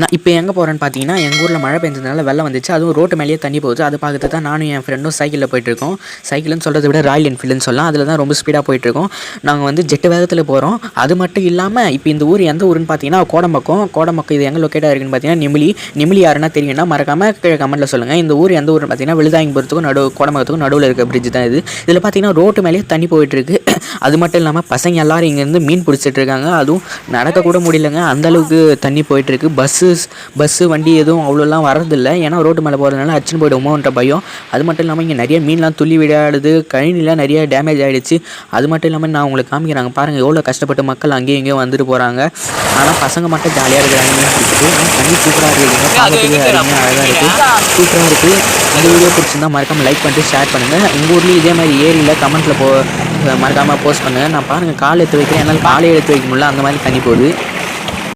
நான் இப்போ எங்கே போகிறேன்னு பார்த்தீங்கன்னா, எங்கள் ஊரில் மழை பெஞ்சதுனால வெள்ளம் வந்துச்சு. அதுவும் ரோட்டு மேலேயே தண்ணி போகுது. அதை பார்த்துட்டு தான் நானும் என் ஃப்ரெண்டும் சைக்கிளில் போயிட்டுருக்கோம். சைக்கிள்னு சொல்கிறத விட ராயல் என்ஃபீல்டுன்னு சொல்லலாம். அதில் தான் ரொம்ப ஸ்பீடாக போயிட்டுருக்கோம். நாங்கள் வந்து ஜெட்டு வேகத்தில் போகிறோம். அது மட்டும் இல்லாமல் இப்போ இந்த ஊர் எந்த ஊருன்னு பார்த்தீங்கன்னா கோடம்பக்கம். இது எங்கே லொக்கேட்டாக இருக்குன்னு பார்த்தீங்கன்னா நெமிலி யாருன்னா தெரியும்னா மறக்காமல் கீழே கமெண்ட்டில் சொல்லுங்கள். இந்த ஊர் எந்த ஊருன்னு பார்த்தீங்கன்னா விழுதாயம்புரத்துக்கும் கோடம்பக்கத்துக்கும் நடுவில் இருக்க பிரிட்ஜ் தான் இது. இதில் பார்த்தீங்கன்னா ரோட்டு மேலேயே தண்ணி போயிட்டுருக்கு. அது மட்டும் இல்லாமல் பசங்க எல்லோரும் இங்கேருந்து மீன் பிடிச்சிட்டு இருக்காங்க. அதுவும் நடக்கக்கூட முடியலங்க, அந்தளவுக்கு தண்ணி போயிட்டுருக்கு. பஸ்ஸு வண்டி எதுவும் அவ்வளோலாம் வரதில்லை. ஏன்னா ரோட்டு மேலே போகிறதுனால அடிச்சுன்னு போய்டுமோன்ற பயம். அது மட்டும் இல்லாமல் இங்கே நிறைய மீன்லாம் துள்ளி விளையாடுது. கழனிலாம் நிறைய டேமேஜ் ஆகிடுச்சு. அது மட்டும் இல்லாமல் நான் உங்களுக்கு காமிக்கிறாங்க பாருங்கள், எவ்வளோ கஷ்டப்பட்டு மக்கள் அங்கேயும் இங்கேயும் வந்துட்டு போகிறாங்க. ஆனால் பசங்க மட்டும் ஜாலியாக இருக்கிறாங்க மீன் பிடிச்சிட்டு. தண்ணி சூப்பராக இருக்குதுங்க, பார்க்கறதுக்கு அருமையாக அழகாக இருக்குது, சூப்பராக இருக்குது. இந்த வீடியோ பிடிச்சிருந்தா மறக்காமல் லைக் பண்ணிட்டு ஷேர் பண்ணுங்கள். உங்கள் ஊர்லேயும் இதே மாதிரி ஏரியில் கமெண்ட்டில் மறக்காமல் போஸ்ட் பண்ணுங்கள். நான் பாருங்கள் கால் எடுத்து வைக்கிறேன், என்னால் காலையை எடுத்து வைக்க முடியல, அந்த மாதிரி தண்ணி போகுது.